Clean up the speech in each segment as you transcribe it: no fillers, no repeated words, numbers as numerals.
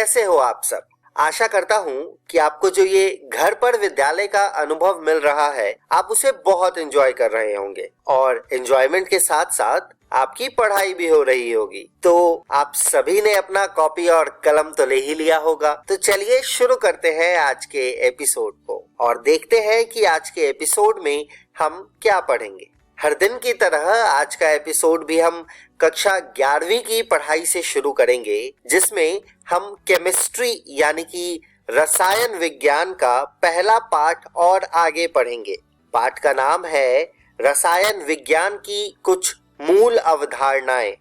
कैसे हो आप सब? आशा करता हूँ कि आपको जो ये घर पर विद्यालय का अनुभव मिल रहा है, आप उसे बहुत एंजॉय कर रहे होंगे और एंजॉयमेंट के साथ साथ आपकी पढ़ाई भी हो रही होगी। तो आप सभी ने अपना कॉपी और कलम तो ले ही लिया होगा। तो चलिए शुरू करते हैं आज के एपिसोड को और देखते हैं कि आज के एपिसोड में हम क्या पढ़ेंगे। हर दिन की तरह आज का एपिसोड भी हम कक्षा 11वीं की पढ़ाई से शुरू करेंगे, जिसमें हम केमिस्ट्री यानी कि रसायन विज्ञान का पहला पाठ और आगे पढ़ेंगे। पाठ का नाम है रसायन विज्ञान की कुछ मूल अवधारणाएं,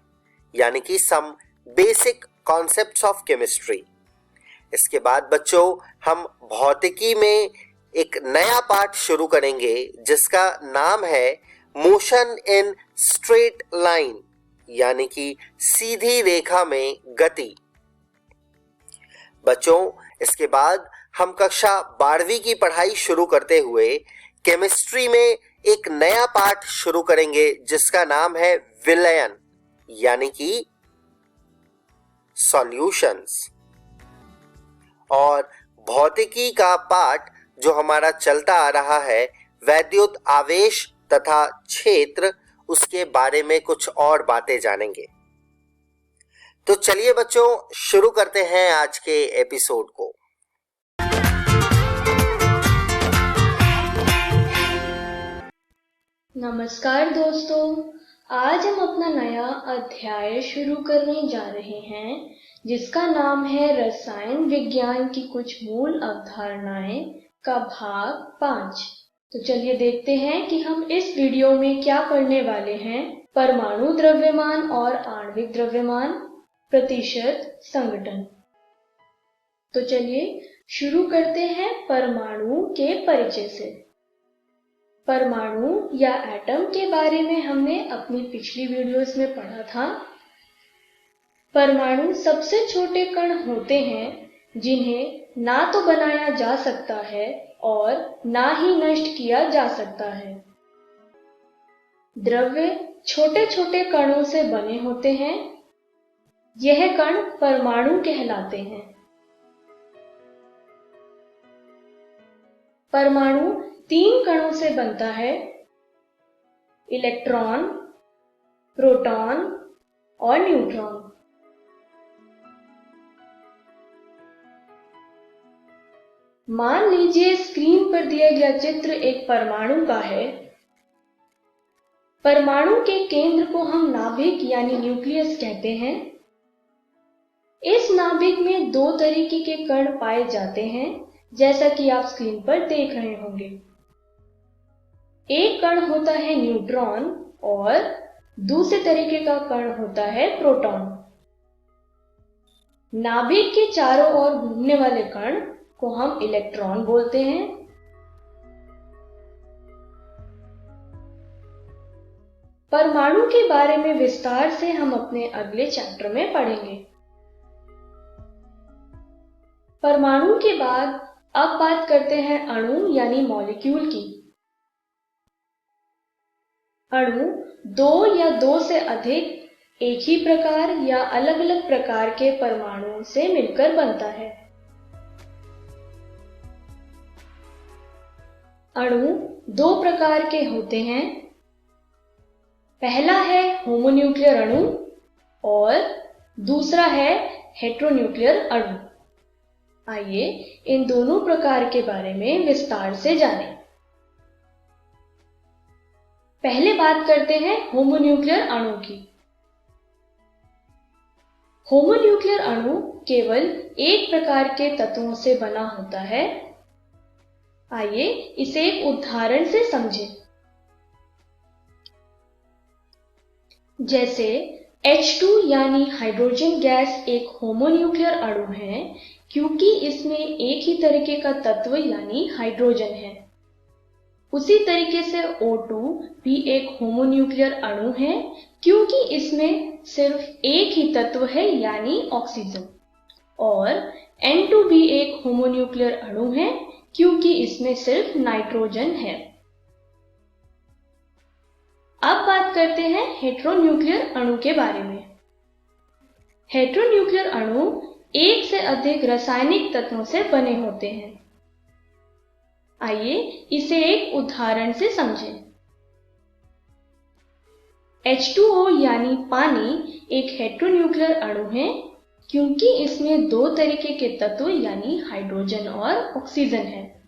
यानी कि some basic concepts of chemistry. इसके बाद बच्चों हम भौतिकी में एक नया पाठ शुरू करेंगे जिसका नाम है मोशन इन स्ट्रेट लाइन, यानी कि सीधी रेखा में गति। बच्चों इसके बाद हम कक्षा 12वीं की पढ़ाई शुरू करते हुए केमिस्ट्री में एक नया पाठ शुरू करेंगे जिसका नाम है विलयन, यानी कि सॉल्यूशंस। और भौतिकी का पाठ जो हमारा चलता आ रहा है वैद्युत आवेश तथा क्षेत्र, उसके बारे में कुछ और बातें जानेंगे। तो चलिए बच्चों शुरू करते हैं आज के एपिसोड को। नमस्कार दोस्तों, आज हम अपना नया अध्याय शुरू करने जा रहे हैं जिसका नाम है रसायन विज्ञान की कुछ मूल अवधारणाएं का भाग 5। तो चलिए देखते हैं कि हम इस वीडियो में क्या पढ़ने वाले हैं। परमाणु द्रव्यमान और आणविक द्रव्यमान, प्रतिशत संघटन। तो चलिए शुरू करते हैं परमाणु के परिचय से। परमाणु या एटम के बारे में हमने अपनी पिछली वीडियोस में पढ़ा था। परमाणु सबसे छोटे कण होते हैं जिन्हें ना तो बनाया जा सकता है और ना ही नष्ट किया जा सकता है। द्रव्य छोटे छोटे कणों से बने होते हैं। यह कण परमाणु कहलाते हैं। परमाणु 3 कणों से बनता है, इलेक्ट्रॉन, प्रोटॉन और न्यूट्रॉन। मान लीजिए स्क्रीन पर दिया गया चित्र एक परमाणु का है। परमाणु के केंद्र को हम नाभिक यानी न्यूक्लियस कहते हैं। इस नाभिक में 2 तरीके के कण पाए जाते हैं, जैसा कि आप स्क्रीन पर देख रहे होंगे। एक कण होता है न्यूट्रॉन और दूसरे तरीके का कण होता है प्रोटॉन। नाभिक के चारों ओर घूमने वाले कण को हम इलेक्ट्रॉन बोलते हैं। परमाणु के बारे में विस्तार से हम अपने अगले चैप्टर में पढ़ेंगे। परमाणु के बाद अब बात करते हैं अणु यानी मॉलिक्यूल की। अणु 2 या 2 से अधिक एक ही प्रकार या अलग अलग प्रकार के परमाणुओं से मिलकर बनता है। अणु 2 प्रकार के होते हैं। पहला है होमोन्यूक्लियर अणु और दूसरा है हेटेरोन्यूक्लियर अणु। आइए इन दोनों प्रकार के बारे में विस्तार से जानें। पहले बात करते हैं होमोन्यूक्लियर अणु की। होमोन्यूक्लियर अणु केवल एक प्रकार के तत्वों से बना होता है। आइए इसे एक उदाहरण से समझें। जैसे H2 यानी हाइड्रोजन गैस एक होमोन्यूक्लियर अणु है क्योंकि इसमें एक ही तरीके का तत्व यानी हाइड्रोजन है। उसी तरीके से O2 भी एक होमोन्यूक्लियर अणु है क्योंकि इसमें सिर्फ एक ही तत्व है यानी ऑक्सीजन। और N2 भी एक होमोन्यूक्लियर अणु है क्योंकि इसमें सिर्फ नाइट्रोजन है। अब बात करते हैं हेटेरोन्यूक्लियर अणु के बारे में। हेटेरोन्यूक्लियर अणु एक से अधिक रासायनिक तत्वों से बने होते हैं। आइए इसे एक उदाहरण से समझें। H2O यानी पानी एक हेटेरोन्यूक्लियर अणु है क्योंकि इसमें दो तरीके के तत्व यानी हाइड्रोजन और ऑक्सीजन है।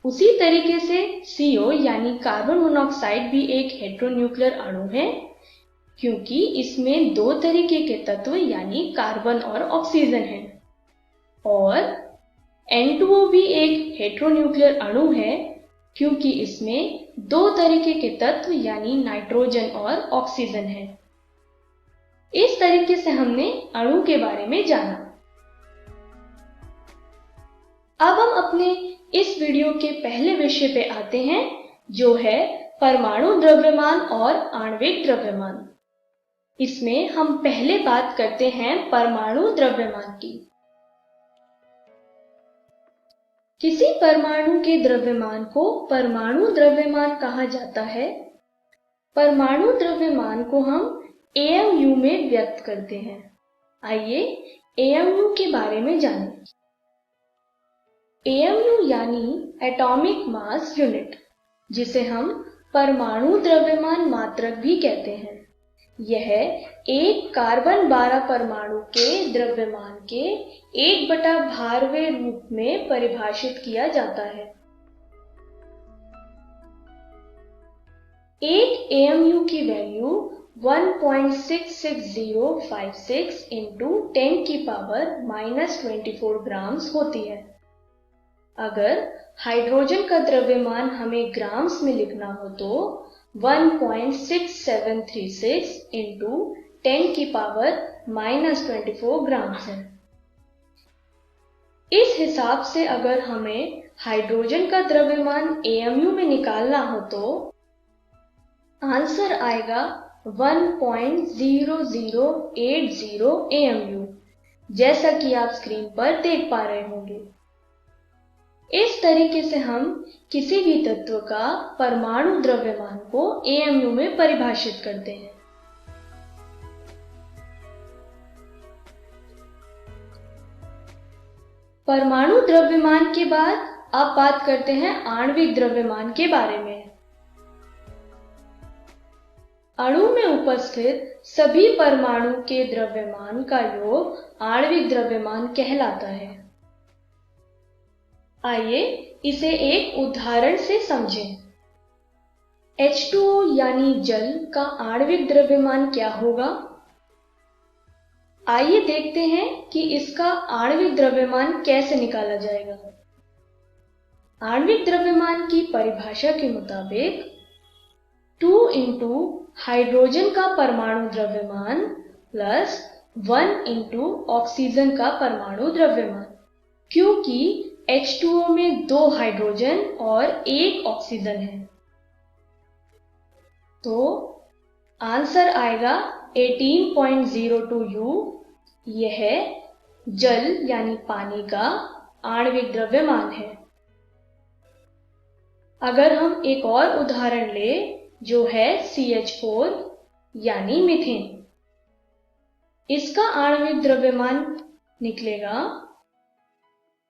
उसी तरीके से CO यानी कार्बन मोनोऑक्साइड भी एक हेटेरोन्यूक्लियर अणु है क्योंकि इसमें दो तरीके के तत्व यानी कार्बन और ऑक्सीजन है। और N2O भी एक हेटेरोन्यूक्लियर अणु है क्योंकि इसमें दो तरीके के तत्व यानी नाइट्रोजन और ऑक्सीजन है। इस तरीके से हमने अणु के बारे में जाना। अब हम अपने इस वीडियो के पहले विषय पे आते हैं जो है परमाणु द्रव्यमान और आणविक द्रव्यमान। इसमें हम पहले बात करते हैं परमाणु द्रव्यमान की। किसी परमाणु के द्रव्यमान को परमाणु द्रव्यमान कहा जाता है। परमाणु द्रव्यमान को हम AMU में व्यक्त करते हैं। आइए AMU के बारे में जानें। AMU यानी एटॉमिक मास यूनिट, जिसे हम परमाणु द्रव्यमान मात्रक भी कहते हैं। यह एक कार्बन 12 परमाणु के द्रव्यमान के 1/12वें रूप में परिभाषित किया जाता है। एक AMU की वैल्यू 1.66056 into 10⁻⁻24 ग्राम्स होती है। अगर हाइड्रोजन का द्रव्यमान हमें ग्राम्स में लिखना हो तो 1.6736 into 10⁻⁻24 ग्राम्स है। इस हिसाब से अगर हमें हाइड्रोजन का द्रव्यमान AMU में निकालना हो तो आंसर आएगा 1.0080 AMU, जैसा कि आप स्क्रीन पर देख पा रहे होंगे। इस तरीके से हम किसी भी तत्व का परमाणु द्रव्यमान को AMU में परिभाषित करते हैं। परमाणु द्रव्यमान के बाद अब बात करते हैं आणविक द्रव्यमान के बारे में। अणु में उपस्थित सभी परमाणु के द्रव्यमान का योग आणविक द्रव्यमान कहलाता है। आइए इसे एक उदाहरण से समझें। H2O यानी जल का आणविक द्रव्यमान क्या होगा? आइए देखते हैं कि इसका आणविक द्रव्यमान कैसे निकाला जाएगा। आणविक द्रव्यमान की परिभाषा के मुताबिक 2 into हाइड्रोजन का परमाणु द्रव्यमान प्लस 1 into ऑक्सीजन का परमाणु द्रव्यमान, क्योंकि H2O में 2 हाइड्रोजन और 1 ऑक्सीजन है। तो आंसर आएगा 18.02 U। यह जल यानी पानी का आणविक द्रव्यमान है। अगर हम एक और उदाहरण लें जो है CH4 यानी मीथेन, इसका आणविक द्रव्यमान निकलेगा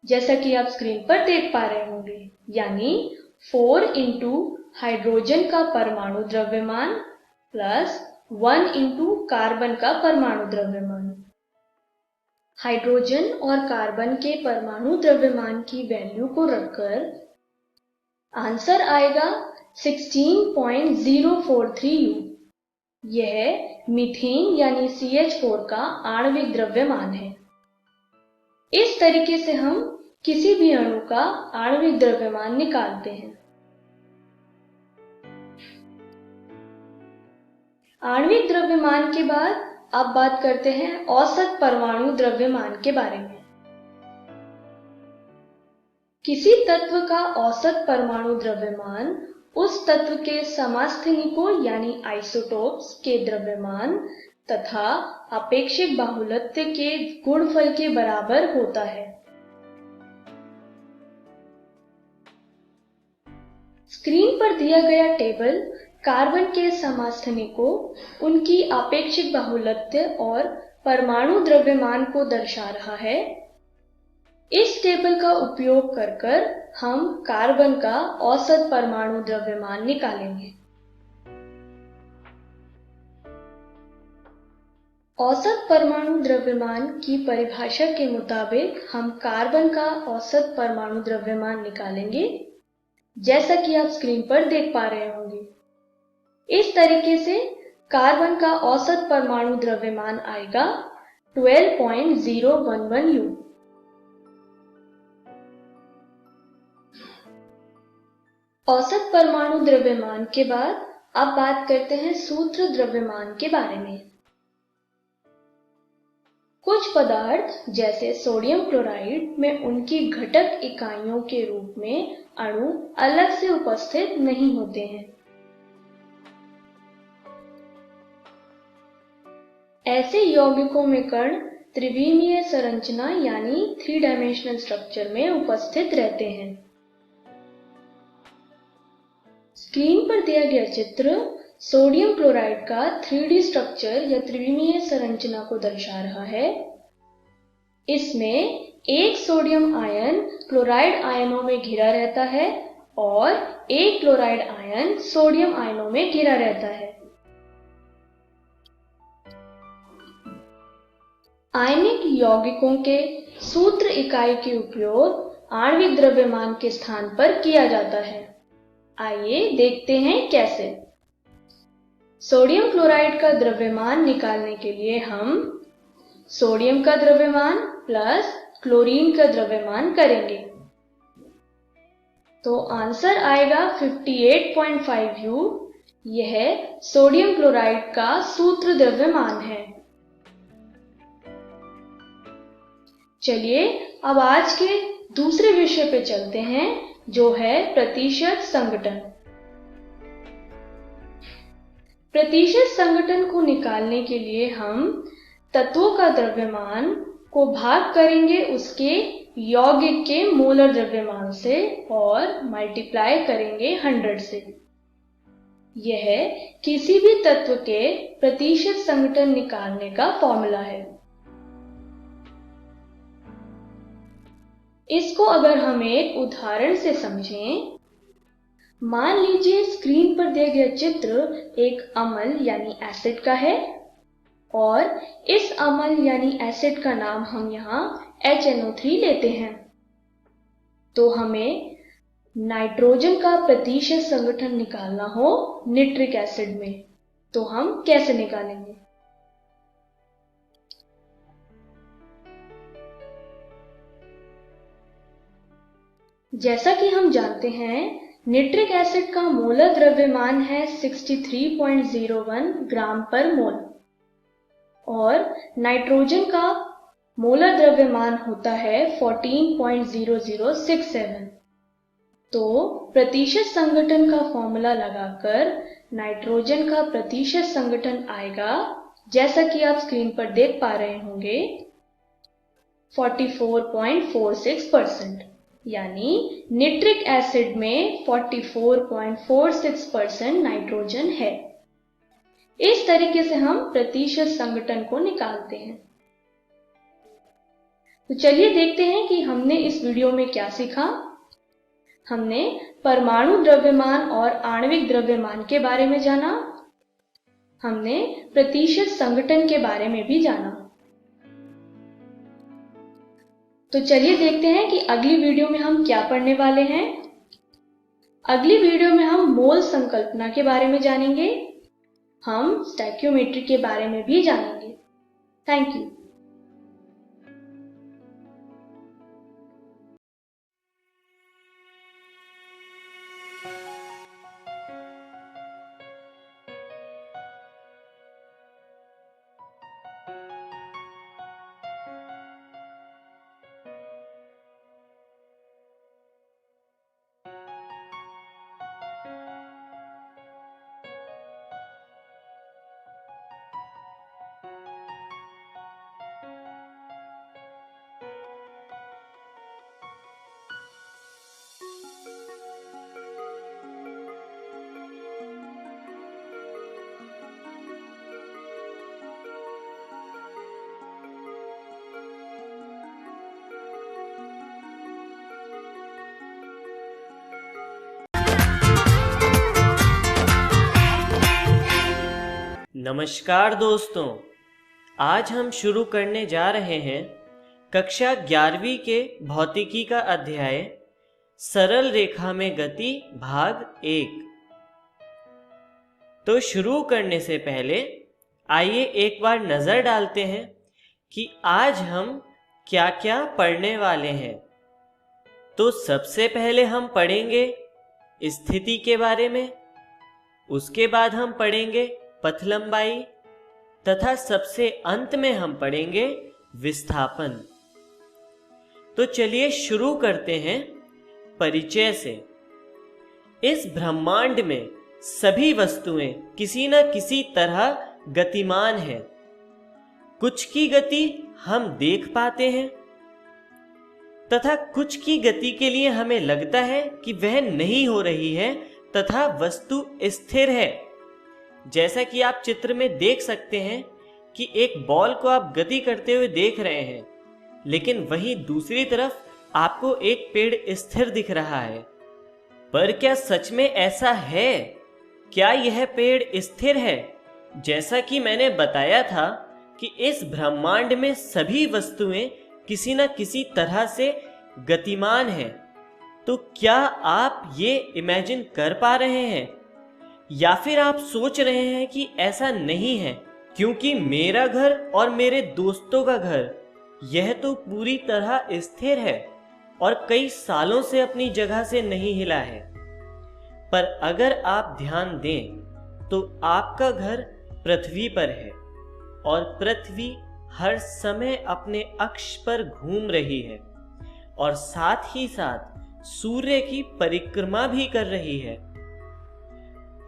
जैसा कि आप स्क्रीन पर देख पा रहे होंगे, यानी 4 into हाइड्रोजन का परमाणु द्रव्यमान प्लस 1 into कार्बन का परमाणु द्रव्यमान। हाइड्रोजन और कार्बन के परमाणु द्रव्यमान की वैल्यू को रखकर आंसर आएगा 16.043 U। यह मीथेन यानी CH4 का आणविक द्रव्यमान है। इस तरीके से हम किसी भी अणु का आणविक द्रव्यमान निकालते हैं। आणविक द्रव्यमान के बाद अब बात करते हैं औसत परमाणु द्रव्यमान के बारे में। किसी तत्व का औसत परमाणु द्रव्यमान उस तत्व के समस्थानिकों यानी आइसोटोप्स के द्रव्यमान तथा आपेक्षिक बाहुल्यता के गुणफल के बराबर होता है। स्क्रीन पर दिया गया टेबल कार्बन के समस्थानिकों, उनकी आपेक्षिक बाहुल्यता और परमाणु द्रव्यमान को दर्शा रहा है। इस टेबल का उपयोग कर हम कार्बन का औसत परमाणु द्रव्यमान निकालेंगे। औसत परमाणु द्रव्यमान की परिभाषा के मुताबिक हम कार्बन का औसत परमाणु द्रव्यमान निकालेंगे, जैसा कि आप स्क्रीन पर देख पा रहे होंगे। इस तरीके से कार्बन का औसत परमाणु द्रव्यमान आएगा 12.011 U। औसत परमाणु द्रव्यमान के बाद अब बात करते हैं सूत्र द्रव्यमान के बारे में। कुछ पदार्थ जैसे सोडियम क्लोराइड में उनकी घटक इकाइयों के रूप में अणु अलग से उपस्थित नहीं होते हैं। ऐसे यौगिकों में कण त्रिविमीय संरचना यानी 3 डायमेंशनल स्ट्रक्चर में उपस्थित रहते हैं। स्क्रीन पर दिया गया चित्र सोडियम क्लोराइड का 3D स्ट्रक्चर या त्रिविमीय संरचना को दर्शा रहा है। इसमें एक सोडियम आयन क्लोराइड आयनों में घिरा रहता है और एक क्लोराइड आयन सोडियम आयनों में घिरा रहता है। आयनिक यौगिकों के सूत्र इकाई के उपयोग आणविक द्रव्यमान के स्थान पर किया जाता है। आइए देखते हैं कैसे। सोडियम क्लोराइड का द्रव्यमान निकालने के लिए हम सोडियम का द्रव्यमान प्लस क्लोरीन का द्रव्यमान करेंगे, तो आंसर आएगा 58.5 U। यह सोडियम क्लोराइड का सूत्र द्रव्यमान है। चलिए अब आज के दूसरे विषय पे चलते हैं, जो है प्रतिशत संघटन। प्रतिशत संघटन को निकालने के लिए हम तत्वों का द्रव्यमान को भाग करेंगे उसके यौगिक के मोलर द्रव्यमान से और मल्टीप्लाई करेंगे 100 से। यह किसी भी तत्व के प्रतिशत संघटन निकालने का फॉर्मूला है। इसको अगर हम एक उदाहरण से समझें, मान लीजिए स्क्रीन पर दिया गया चित्र एक अम्ल यानी एसिड का है और इस अम्ल यानी एसिड का नाम हम यहाँ HNO3 लेते हैं। तो हमें नाइट्रोजन का प्रतिशत संघटन निकालना हो निट्रिक एसिड में, तो हम कैसे निकालेंगे? जैसा कि हम जानते हैं, निट्रिक एसिड का मोलर द्रव्यमान है 63.01 ग्राम पर मोल और नाइट्रोजन का मोलर द्रव्यमान होता है 14.0067। तो प्रतिशत संघटन का फॉर्मूला लगाकर नाइट्रोजन का प्रतिशत संघटन आएगा, जैसा कि आप स्क्रीन पर देख पा रहे होंगे, 44.46%। यानी निट्रिक एसिड में 44.46% नाइट्रोजन है। इस तरीके से हम प्रतिशत संघटन को निकालते हैं। तो चलिए देखते हैं कि हमने इस वीडियो में क्या सीखा। हमने परमाणु द्रव्यमान और आणविक द्रव्यमान के बारे में जाना। हमने प्रतिशत संघटन के बारे में भी जाना। तो चलिए देखते हैं कि अगली वीडियो में हम क्या पढ़ने वाले हैं। अगली वीडियो में हम मोल संकल्पना के बारे में जानेंगे। हम स्टोइकियोमेट्री के बारे में भी जानेंगे। Thank you. नमस्कार दोस्तों, आज हम शुरू करने जा रहे हैं कक्षा 11वीं के भौतिकी का अध्याय सरल रेखा में गति भाग 1। तो शुरू करने से पहले आइए एक बार नज़र डालते हैं कि आज हम क्या क्या पढ़ने वाले हैं। तो सबसे पहले हम पढ़ेंगे स्थिति के बारे में, उसके बाद हम पढ़ेंगे पथ लंबाई तथा सबसे अंत में हम पढ़ेंगे विस्थापन। तो चलिए शुरू करते हैं परिचय से। इस ब्रह्मांड में सभी वस्तुएं किसी न किसी तरह गतिमान हैं। कुछ की गति हम देख पाते हैं तथा कुछ की गति के लिए हमें लगता है कि वह नहीं हो रही है तथा वस्तु स्थिर है। जैसा कि आप चित्र में देख सकते हैं कि एक बॉल को आप गति करते हुए देख रहे हैं, लेकिन वहीं दूसरी तरफ आपको एक पेड़ स्थिर दिख रहा है। पर क्या सच में ऐसा है? क्या यह पेड़ स्थिर है? जैसा कि मैंने बताया था कि इस ब्रह्मांड में सभी वस्तुएं किसी न किसी तरह से गतिमान हैं। तो क्या आप ये इमेजिन कर पा रहे हैं, या फिर आप सोच रहे हैं कि ऐसा नहीं है क्योंकि मेरा घर और मेरे दोस्तों का घर यह तो पूरी तरह स्थिर है और कई सालों से अपनी जगह से नहीं हिला है। पर अगर आप ध्यान दें तो आपका घर पृथ्वी पर है और पृथ्वी हर समय अपने अक्ष पर घूम रही है और साथ ही साथ सूर्य की परिक्रमा भी कर रही है।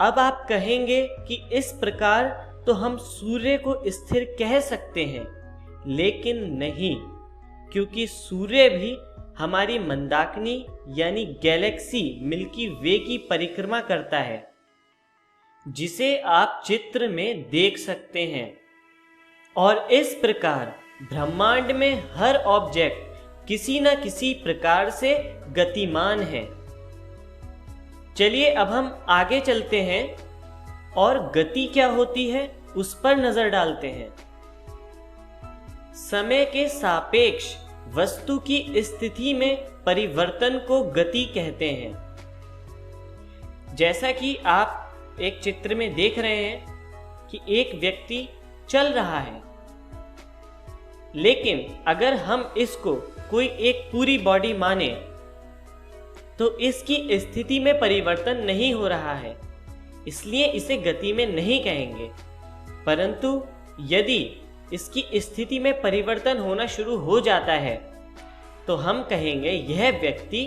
अब आप कहेंगे कि इस प्रकार तो हम सूर्य को स्थिर कह सकते हैं, लेकिन नहीं, क्योंकि सूर्य भी हमारी मंदाकिनी यानी गैलेक्सी मिल्की वे की परिक्रमा करता है, जिसे आप चित्र में देख सकते हैं। और इस प्रकार ब्रह्मांड में हर ऑब्जेक्ट किसी न किसी प्रकार से गतिमान है। चलिए अब हम आगे चलते हैं और गति क्या होती है उस पर नजर डालते हैं। समय के सापेक्ष वस्तु की स्थिति में परिवर्तन को गति कहते हैं। जैसा कि आप एक चित्र में देख रहे हैं कि एक व्यक्ति चल रहा है, लेकिन अगर हम इसको कोई एक पूरी बॉडी माने तो इसकी स्थिति में परिवर्तन नहीं हो रहा है, इसलिए इसे गति में नहीं कहेंगे। परंतु यदि इसकी स्थिति में परिवर्तन होना शुरू हो जाता है तो हम कहेंगे यह व्यक्ति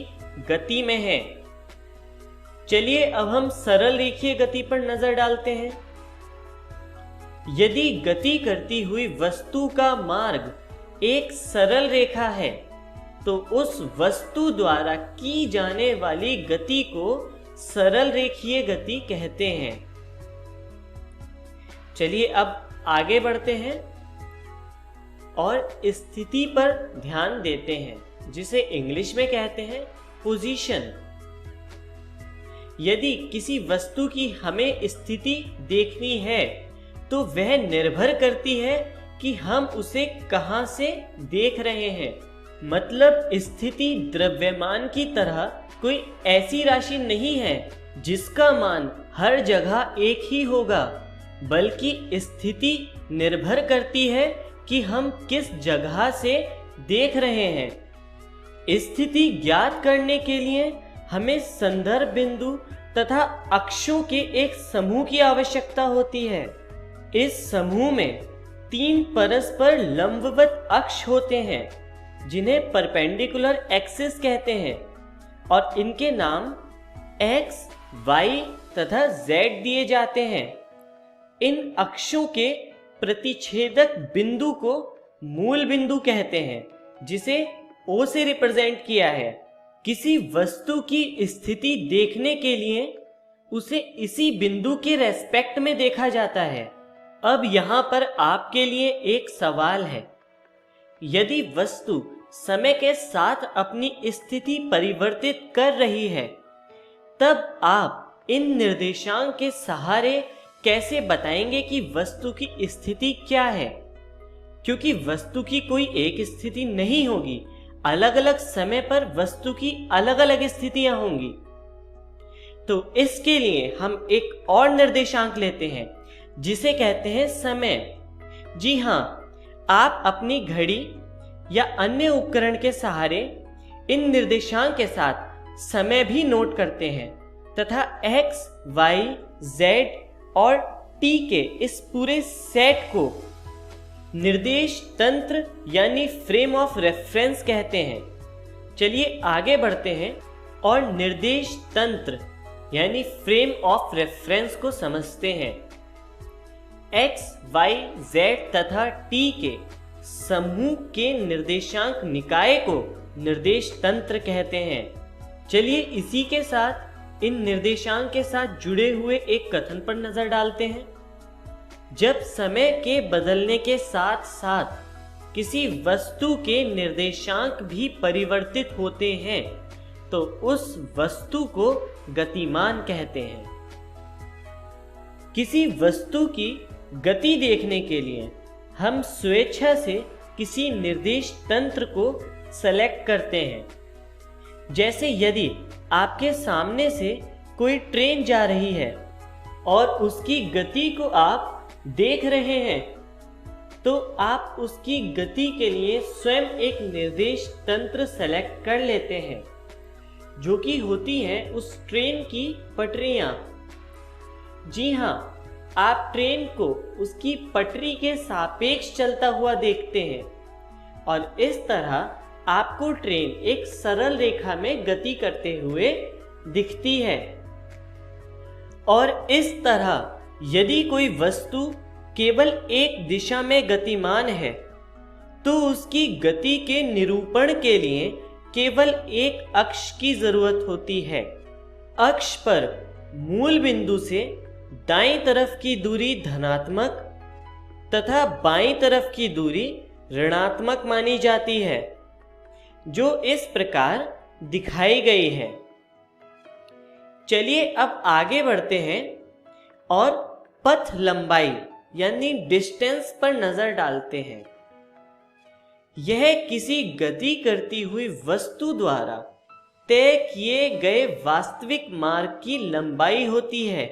गति में है। चलिए अब हम सरल रेखीय गति पर नजर डालते हैं। यदि गति करती हुई वस्तु का मार्ग एक सरल रेखा है तो उस वस्तु द्वारा की जाने वाली गति को सरल रेखीय गति कहते हैं। चलिए अब आगे बढ़ते हैं और स्थिति पर ध्यान देते हैं, जिसे इंग्लिश में कहते हैं पोजीशन। यदि किसी वस्तु की हमें स्थिति देखनी है तो वह निर्भर करती है कि हम उसे कहां से देख रहे हैं। मतलब स्थिति द्रव्यमान की तरह कोई ऐसी राशि नहीं है जिसका मान हर जगह एक ही होगा, बल्कि स्थिति निर्भर करती है कि हम किस जगह से देख रहे हैं। स्थिति ज्ञात करने के लिए हमें संदर्भ बिंदु तथा अक्षों के एक समूह की आवश्यकता होती है। इस समूह में 3 परस्पर लंबवत अक्ष होते हैं जिन्हें परपेंडिकुलर एक्सिस कहते हैं और इनके नाम x, y तथा z दिए जाते हैं। इन अक्षों के प्रतिच्छेदक बिंदु को मूल बिंदु कहते हैं, जिसे O से रिप्रेजेंट किया है। किसी वस्तु की स्थिति देखने के लिए उसे इसी बिंदु के रेस्पेक्ट में देखा जाता है। अब यहाँ पर आपके लिए एक सवाल है। यदि वस्तु समय के साथ अपनी स्थिति परिवर्तित कर रही है, तब आप इन निर्देशांक के सहारे कैसे बताएंगे कि वस्तु की स्थिति क्या है, क्योंकि वस्तु की कोई एक स्थिति नहीं होगी, अलग अलग समय पर वस्तु की अलग अलग स्थितियां होंगी। तो इसके लिए हम एक और निर्देशांक लेते हैं जिसे कहते हैं समय। जी हाँ, आप अपनी घड़ी या अन्य उपकरण के सहारे इन निर्देशांक के साथ समय भी नोट करते हैं तथा x, y, z और t के इस पूरे सेट को निर्देश तंत्र यानी फ्रेम ऑफ रेफरेंस कहते हैं। चलिए आगे बढ़ते हैं और निर्देश तंत्र यानी फ्रेम ऑफ रेफरेंस को समझते हैं। x, y, z तथा t के समूह के निर्देशांक निकाय को निर्देश तंत्र कहते हैं। चलिए इसी के साथ इन निर्देशांक के साथ जुड़े हुए एक कथन पर नजर डालते हैं। जब समय के बदलने के साथ साथ किसी वस्तु के निर्देशांक भी परिवर्तित होते हैं तो उस वस्तु को गतिमान कहते हैं। किसी वस्तु की गति देखने के लिए हम स्वेच्छा से किसी निर्देश तंत्र को सेलेक्ट करते हैं। जैसे यदि आपके सामने से कोई ट्रेन जा रही है और उसकी गति को आप देख रहे हैं तो आप उसकी गति के लिए स्वयं एक निर्देश तंत्र सेलेक्ट कर लेते हैं जो कि होती है उस ट्रेन की पटरियां। जी हाँ, आप ट्रेन को उसकी पटरी के सापेक्ष चलता हुआ देखते हैं और इस तरह आपको ट्रेन एक सरल रेखा में गति करते हुए दिखती है। और इस तरह यदि कोई वस्तु केवल एक दिशा में गतिमान है तो उसकी गति के निरूपण के लिए केवल एक अक्ष की जरूरत होती है। अक्ष पर मूल बिंदु से दाईं तरफ की दूरी धनात्मक तथा बाईं तरफ की दूरी ऋणात्मक मानी जाती है, जो इस प्रकार दिखाई गई है। चलिए अब आगे बढ़ते हैं और पथ लंबाई यानी डिस्टेंस पर नजर डालते हैं। यह किसी गति करती हुई वस्तु द्वारा तय किए गए वास्तविक मार्ग की लंबाई होती है।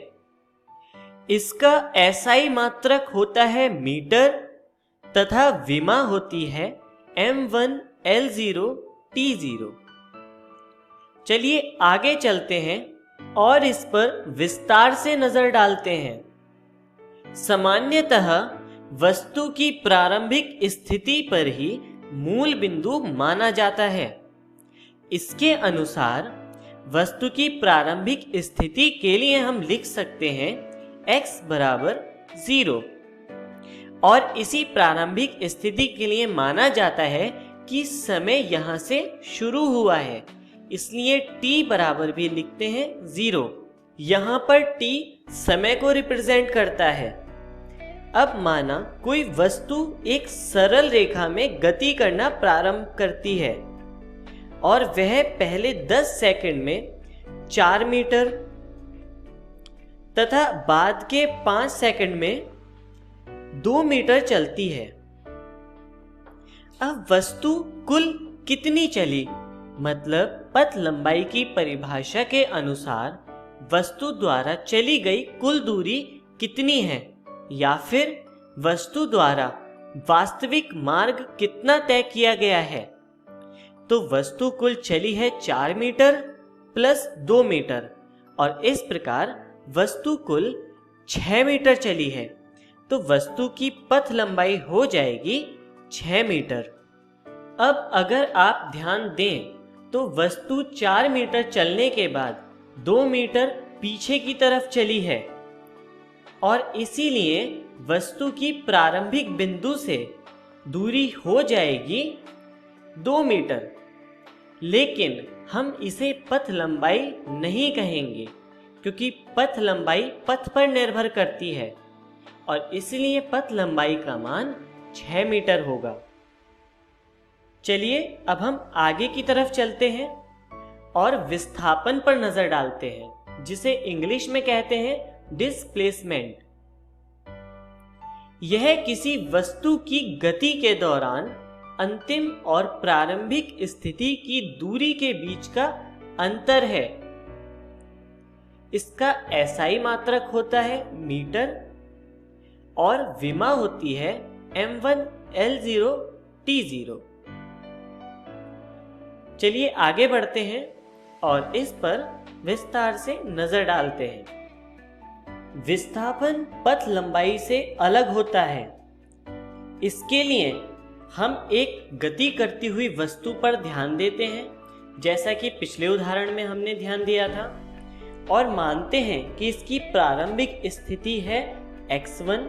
इसका SI मात्रक होता है मीटर तथा विमा होती है m1 L0 T0। चलिए आगे चलते हैं और इस पर विस्तार से नजर डालते हैं। सामान्यतः वस्तु की प्रारंभिक स्थिति पर ही मूल बिंदु माना जाता है। इसके अनुसार वस्तु की प्रारंभिक स्थिति के लिए हम लिख सकते हैं x बराबर 0 और इसी प्रारंभिक स्थिति के लिए माना जाता है कि समय यहां से शुरू हुआ है, इसलिए t बराबर भी लिखते हैं 0। यहां पर t समय को रिप्रेजेंट करता है। अब माना कोई वस्तु एक सरल रेखा में गति करना प्रारंभ करती है और वह पहले 10 सेकंड में 4 मीटर तथा बाद के 5 सेकंड में 2 मीटर चलती है। अब वस्तु कुल कितनी चली, मतलब पथ लंबाई की परिभाषा के अनुसार वस्तु द्वारा चली गई कुल दूरी कितनी है या फिर वस्तु द्वारा वास्तविक मार्ग कितना तय किया गया है। तो वस्तु कुल चली है 4 मीटर प्लस 2 मीटर और इस प्रकार वस्तु कुल 6 मीटर चली है। तो वस्तु की पथ लंबाई हो जाएगी 6 मीटर। अब अगर आप ध्यान दें तो वस्तु 4 मीटर चलने के बाद 2 मीटर पीछे की तरफ चली है और इसीलिए वस्तु की प्रारंभिक बिंदु से दूरी हो जाएगी 2 मीटर। लेकिन हम इसे पथ लंबाई नहीं कहेंगे क्योंकि पथ लंबाई पथ पर निर्भर करती है और इसलिए पथ लंबाई का मान 6 मीटर होगा। चलिए अब हम आगे की तरफ चलते हैं और विस्थापन पर नजर डालते हैं, जिसे इंग्लिश में कहते हैं डिस्प्लेसमेंट। यह किसी वस्तु की गति के दौरान अंतिम और प्रारंभिक स्थिति की दूरी के बीच का अंतर है। इसका SI मात्रक होता है मीटर और विमा होती है m1 L0 T0। चलिए आगे बढ़ते हैं और इस पर विस्तार से नजर डालते हैं। विस्थापन पथ लंबाई से अलग होता है। इसके लिए हम एक गति करती हुई वस्तु पर ध्यान देते हैं, जैसा कि पिछले उदाहरण में हमने ध्यान दिया था, और मानते हैं कि इसकी प्रारंभिक स्थिति है x1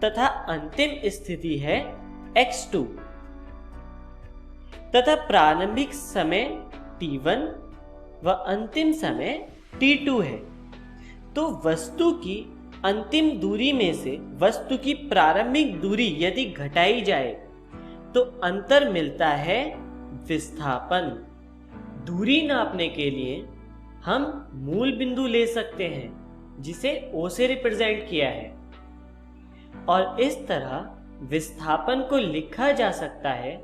तथा अंतिम स्थिति है x2 तथा प्रारंभिक समय t1 व अंतिम समय t2 है। तो वस्तु की अंतिम दूरी में से वस्तु की प्रारंभिक दूरी यदि घटाई जाए तो अंतर मिलता है विस्थापन। दूरी नापने के लिए हम मूल बिंदु ले सकते हैं जिसे O से रिप्रेजेंट किया है, और इस तरह विस्थापन को लिखा जा सकता है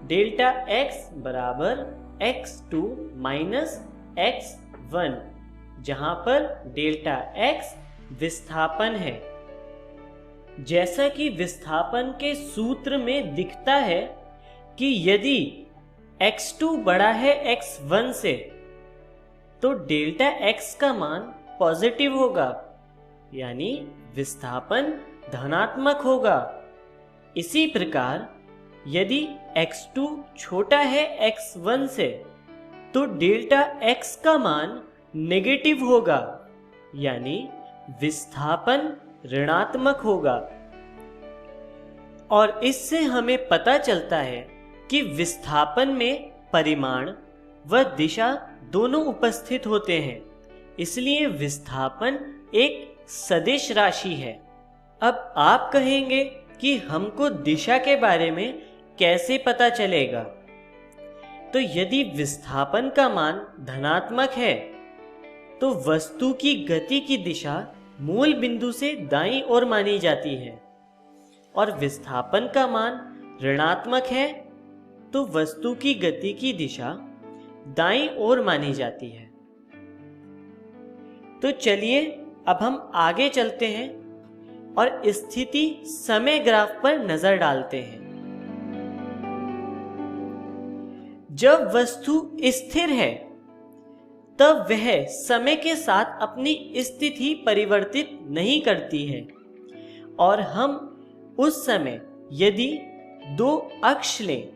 डेल्टा x बराबर x2 माइनस x1, जहां पर डेल्टा x विस्थापन है। जैसा कि विस्थापन के सूत्र में दिखता है कि यदि x2 बड़ा है x1 से तो डेल्टा x का मान पॉजिटिव होगा, यानी विस्थापन धनात्मक होगा। इसी प्रकार यदि x2 छोटा है x1 से तो डेल्टा x का मान नेगेटिव होगा, यानी विस्थापन ऋणात्मक होगा। और इससे हमें पता चलता है कि विस्थापन में परिमाण व दिशा दोनों उपस्थित होते हैं, इसलिए विस्थापन एक सदिश राशि है। अब आप कहेंगे कि हमको दिशा के बारे में कैसे पता चलेगा? तो यदि विस्थापन का मान धनात्मक है तो वस्तु की गति की दिशा मूल बिंदु से दाईं ओर मानी जाती है, और विस्थापन का मान ऋणात्मक है तो वस्तु की गति की दिशा दाईं ओर मानी जाती है। तो चलिए अब हम आगे चलते हैं और स्थिति समय ग्राफ पर नजर डालते हैं। जब वस्तु स्थिर है तब वह समय के साथ अपनी स्थिति परिवर्तित नहीं करती है, और हम उस समय यदि दो अक्ष लें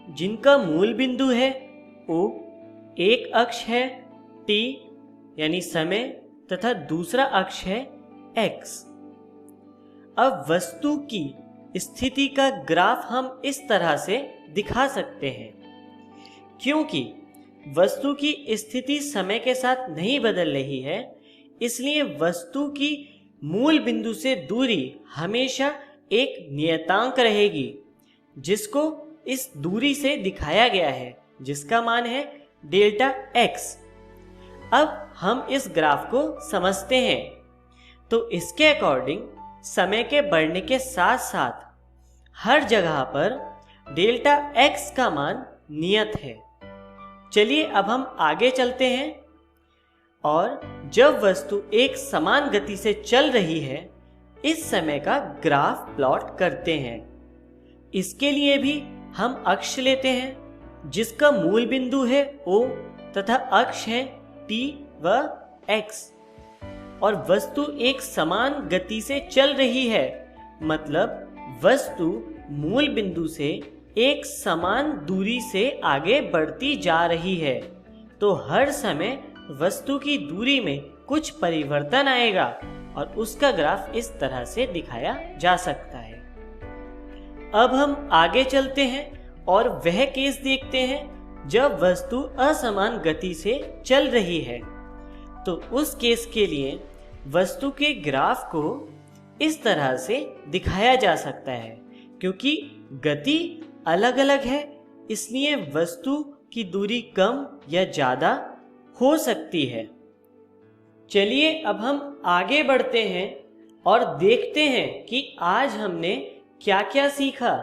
जिनका मूल बिंदु है O, एक अक्ष है T यानी समय तथा दूसरा अक्ष है X। अब वस्तु की स्थिति का ग्राफ हम इस तरह से दिखा सकते हैं। क्योंकि वस्तु की स्थिति समय के साथ नहीं बदल रही है, इसलिए वस्तु की मूल बिंदु से दूरी हमेशा एक नियतांक रहेगी, जिसको इस दूरी से दिखाया गया है, जिसका मान है डेल्टा x। अब हम इस ग्राफ को समझते हैं। तो इसके अकॉर्डिंग समय के बढ़ने के साथ साथ हर जगह पर डेल्टा x का मान नियत है। चलिए अब हम आगे चलते हैं और जब वस्तु एक समान गति से चल रही है इस समय का ग्राफ प्लॉट करते हैं। इसके लिए भी हम अक्ष लेते हैं जिसका मूल बिंदु है O तथा अक्ष है T व X, और वस्तु एक समान गति से चल रही है, मतलब वस्तु मूल बिंदु से एक समान दूरी से आगे बढ़ती जा रही है। तो हर समय वस्तु की दूरी में कुछ परिवर्तन आएगा और उसका ग्राफ इस तरह से दिखाया जा सकता है। अब हम आगे चलते हैं और वह केस देखते हैं जब वस्तु असमान गति से चल रही है। तो उस केस के लिए वस्तु के ग्राफ को इस तरह से दिखाया जा सकता है। क्योंकि गति अलग अलग है, इसलिए वस्तु की दूरी कम या ज़्यादा हो सकती है। चलिए अब हम आगे बढ़ते हैं और देखते हैं कि आज हमने क्या क्या सीखा।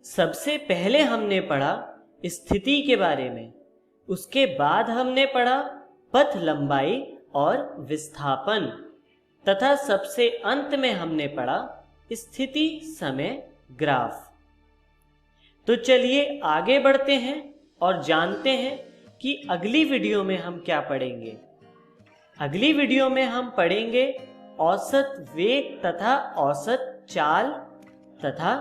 सबसे पहले हमने पढ़ा स्थिति के बारे में, उसके बाद हमने पढ़ा पथ लंबाई और विस्थापन, तथा सबसे अंत में हमने पढ़ा स्थिति समय ग्राफ। तो चलिए आगे बढ़ते हैं और जानते हैं कि अगली वीडियो में हम क्या पढ़ेंगे। अगली वीडियो में हम पढ़ेंगे औसत वेग तथा औसत चाल तथा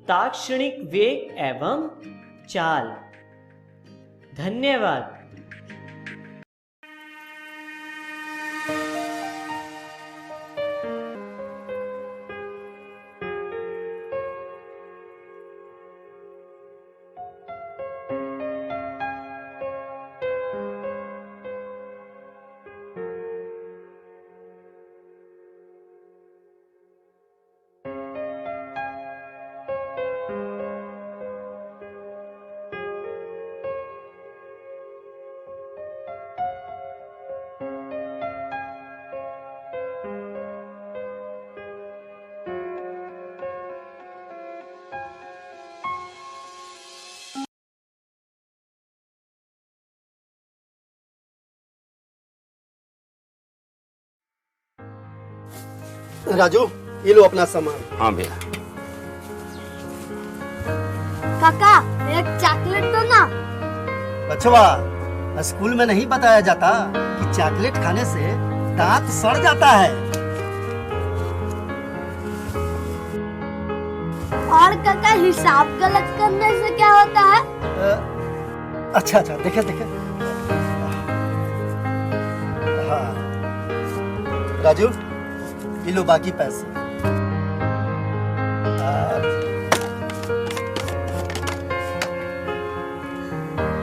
ताक्षणिक वेग एवं चाल। धन्यवाद। राजू, ये लो अपना सामान। हाँ भैया। काका, एक चॉकलेट दो ना। बचवा, स्कूल में नहीं बताया जाता कि चॉकलेट खाने से दांत सड़ जाता है। और काका, हिसाब गलत करने से क्या होता है? अच्छा, देखे। हाँ राजू, ये लो बाकी पैसे।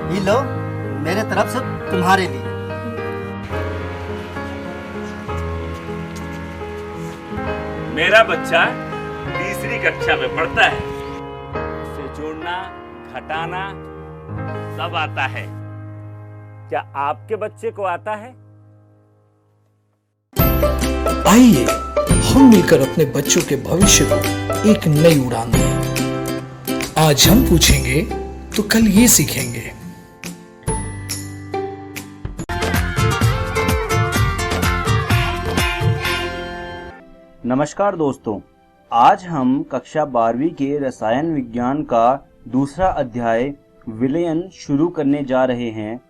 ये लो मेरे तरफ से तुम्हारे लिए। मेरा बच्चा तीसरी कक्षा में पढ़ता है, उसे जोड़ना घटाना सब आता है। क्या आपके बच्चे को आता है? आइए हम मिलकर अपने बच्चों के भविष्य को एक नई उड़ान दें। आज हम पूछेंगे तो कल ये सीखेंगे। नमस्कार दोस्तों, आज हम कक्षा 12वीं के रसायन विज्ञान का दूसरा अध्याय विलयन शुरू करने जा रहे हैं।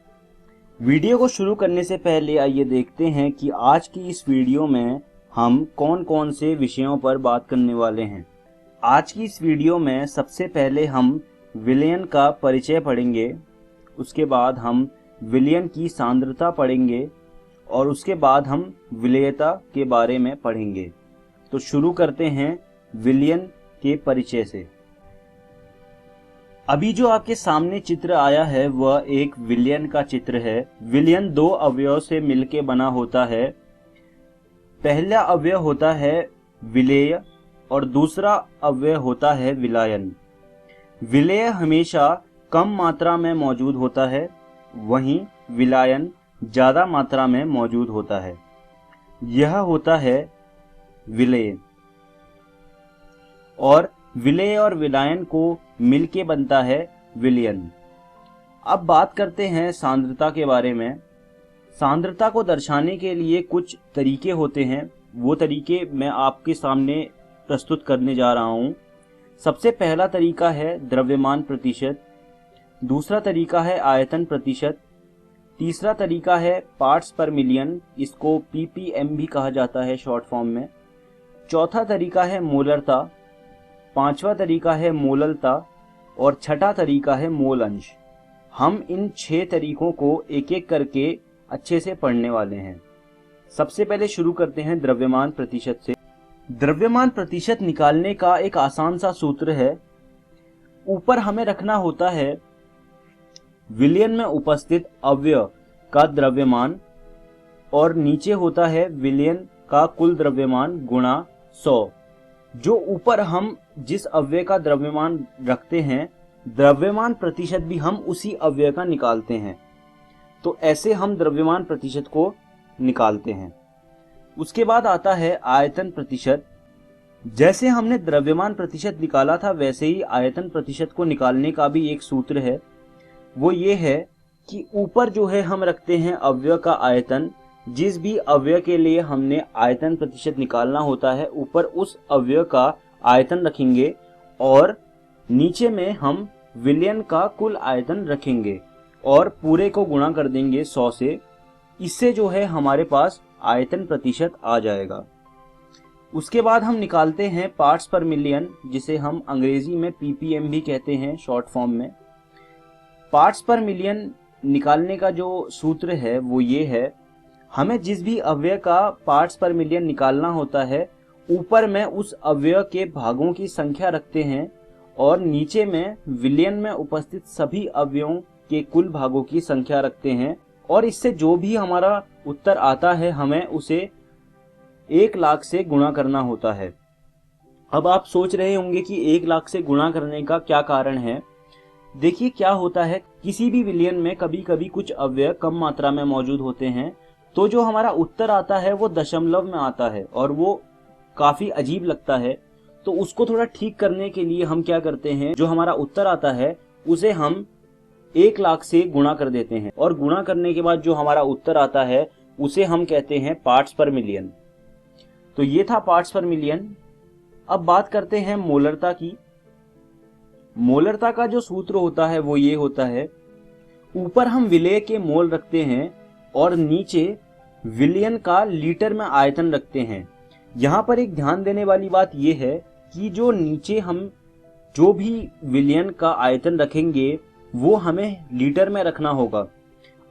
वीडियो को शुरू करने से पहले आइए देखते हैं कि आज की इस वीडियो में हम कौन कौन से विषयों पर बात करने वाले हैं। आज की इस वीडियो में सबसे पहले हम विलयन का परिचय पढ़ेंगे, उसके बाद हम विलयन की सांद्रता पढ़ेंगे और उसके बाद हम विलेयता के बारे में पढ़ेंगे। तो शुरू करते हैं विलयन के परिचय से। अभी जो आपके सामने चित्र आया है वह एक विलयन का चित्र है। विलयन दो अवयव से मिलकर बना होता है। पहला अवयव होता है विलेय और दूसरा अवयव होता है विलायन। विलेय हमेशा कम मात्रा में मौजूद होता है, वहीं विलायन ज्यादा मात्रा में मौजूद होता है। यह होता है विलेय। और विलेय और विलायन को मिलके बनता है विलयन। अब बात करते हैं सांद्रता के बारे में। सांद्रता को दर्शाने के लिए कुछ तरीके होते हैं, वो तरीके मैं आपके सामने प्रस्तुत करने जा रहा हूँ। सबसे पहला तरीका है द्रव्यमान प्रतिशत, दूसरा तरीका है आयतन प्रतिशत, तीसरा तरीका है पार्ट्स पर मिलियन, इसको ppm भी कहा जाता है शॉर्ट फॉर्म में, चौथा तरीका है मोलरता, पांचवा तरीका है मोललता और छठा तरीका है मोल अंश। हम इन 6 तरीकों को एक एक करके अच्छे से पढ़ने वाले हैं। सबसे पहले शुरू करते हैं द्रव्यमान प्रतिशत से। द्रव्यमान प्रतिशत निकालने का एक आसान सा सूत्र है। ऊपर हमें रखना होता है विलयन में उपस्थित अवयव का द्रव्यमान और नीचे होता है विलयन का कुल द्रव्यमान गुणा 100। जो ऊपर हम जिस अवयव का द्रव्यमान रखते हैं, द्रव्यमान प्रतिशत भी हम उसी अवयव का निकालते हैं। तो ऐसे हम द्रव्यमान प्रतिशत को निकालते हैं। उसके बाद आता है आयतन प्रतिशत। जैसे हमने द्रव्यमान प्रतिशत निकाला था वैसे ही आयतन प्रतिशत को निकालने का भी एक सूत्र है। वो ये है कि ऊपर जो है हम रखते हैं अवयव का आयतन। जिस भी अवयव के लिए हमने आयतन प्रतिशत निकालना होता है ऊपर उस अवयव का आयतन रखेंगे और नीचे में हम विलयन का कुल आयतन रखेंगे और पूरे को गुणा कर देंगे 100 से। इससे जो है हमारे पास आयतन प्रतिशत आ जाएगा। उसके बाद हम निकालते हैं पार्ट्स पर मिलियन, जिसे हम अंग्रेजी में ppm भी कहते हैं शॉर्ट फॉर्म में। पार्ट्स पर मिलियन निकालने का जो सूत्र है वो ये है, हमें जिस भी अवयव का पार्ट्स पर मिलियन निकालना होता है ऊपर में उस अवयव के भागों की संख्या रखते हैं और नीचे में विलयन में उपस्थित सभी अवयवों के कुल भागों की संख्या रखते हैं और इससे जो भी हमारा उत्तर आता है हमें उसे 1 लाख से गुणा करना होता है। अब आप सोच रहे होंगे कि 1 लाख से गुणा करने का क्या कारण है। देखिए क्या होता है, किसी भी विलयन में कभी कभी कुछ अवयव कम मात्रा में मौजूद होते हैं तो जो हमारा उत्तर आता है वो दशमलव में आता है और वो काफी अजीब लगता है। तो उसको थोड़ा ठीक करने के लिए हम क्या करते हैं, जो हमारा उत्तर आता है उसे हम 1 लाख से गुणा कर देते हैं और गुणा करने के बाद जो हमारा उत्तर आता है उसे हम कहते हैं पार्ट्स पर मिलियन। तो ये था पार्ट्स पर मिलियन। अब बात करते हैं मोलरता की। मोलरता का जो सूत्र होता है वो ये होता है, ऊपर हम विलेय के मोल रखते हैं और नीचे विलयन का लीटर में आयतन रखते हैं। यहाँ पर एक ध्यान देने वाली बात यह है कि जो नीचे हम जो भी विलयन का आयतन रखेंगे वो हमें लीटर में रखना होगा।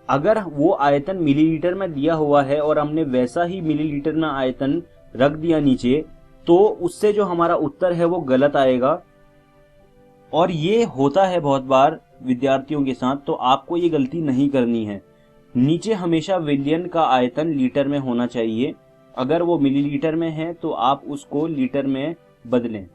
अगर वो आयतन मिलीलीटर में दिया हुआ है और हमने वैसा ही मिलीलीटर में आयतन रख दिया नीचे तो उससे जो हमारा उत्तर है वो गलत आएगा। और ये होता है बहुत बार विद्यार्थियों के साथ, तो आपको ये गलती नहीं करनी है। नीचे हमेशा विलयन का आयतन लीटर में होना चाहिए। अगर वो मिलीलीटर में है तो आप उसको लीटर में बदलें।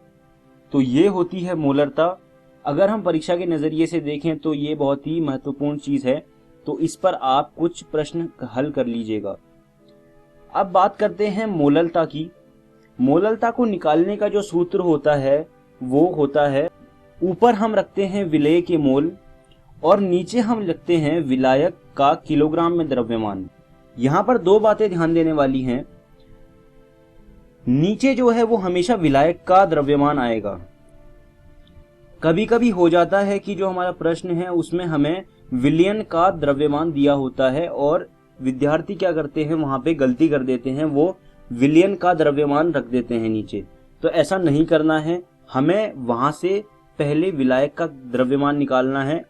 तो ये होती है मोलरता। अगर हम परीक्षा के नज़रिए से देखें तो ये बहुत ही महत्वपूर्ण चीज़ है, तो इस पर आप कुछ प्रश्न हल कर लीजिएगा। अब बात करते हैं मोललता की। मोललता को निकालने का जो सूत्र होता है वो होता है, ऊपर हम रखते हैं विलेय के मोल और नीचे हम लिखते हैं विलायक का किलोग्राम में द्रव्यमान। यहाँ पर 2 बातें ध्यान देने वाली हैं। नीचे जो है वो हमेशा विलायक का द्रव्यमान आएगा। कभी कभी हो जाता है कि जो हमारा प्रश्न है उसमें हमें विलयन का द्रव्यमान दिया होता है और विद्यार्थी क्या करते हैं, वहां पे गलती कर देते हैं, वो विलयन का द्रव्यमान रख देते हैं नीचे। तो ऐसा नहीं करना है, हमें वहां से पहले विलायक का द्रव्यमान निकालना है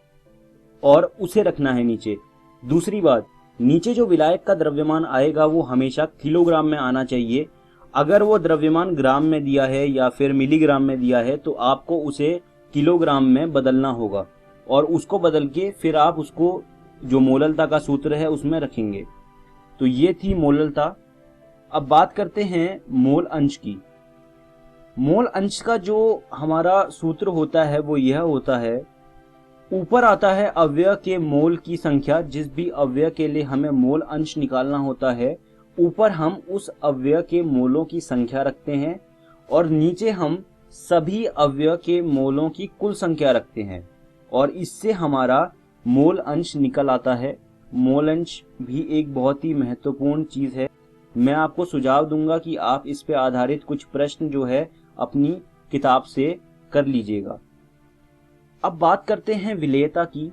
और उसे रखना है नीचे। दूसरी बात, नीचे जो विलायक का द्रव्यमान आएगा वो हमेशा किलोग्राम में आना चाहिए। अगर वो द्रव्यमान ग्राम में दिया है या फिर मिलीग्राम में दिया है तो आपको उसे किलोग्राम में बदलना होगा और उसको बदल के फिर आप उसको जो मोललता का सूत्र है उसमें रखेंगे। तो ये थी मोललता। अब बात करते हैं मोल अंश की। मोल अंश का जो हमारा सूत्र होता है वो यह होता है, ऊपर आता है अवयव के मोल की संख्या। जिस भी अवयव के लिए हमें मोल अंश निकालना होता है ऊपर हम उस अवयव के मोलों की संख्या रखते हैं और नीचे हम सभी अवयव के मोलों की कुल संख्या रखते हैं और इससे हमारा मोल अंश निकल आता है। मोल अंश भी एक बहुत ही महत्वपूर्ण चीज है। मैं आपको सुझाव दूंगा कि आप इस पे आधारित कुछ प्रश्न जो है अपनी किताब से कर लीजिएगा। अब बात करते हैं विलेयता की।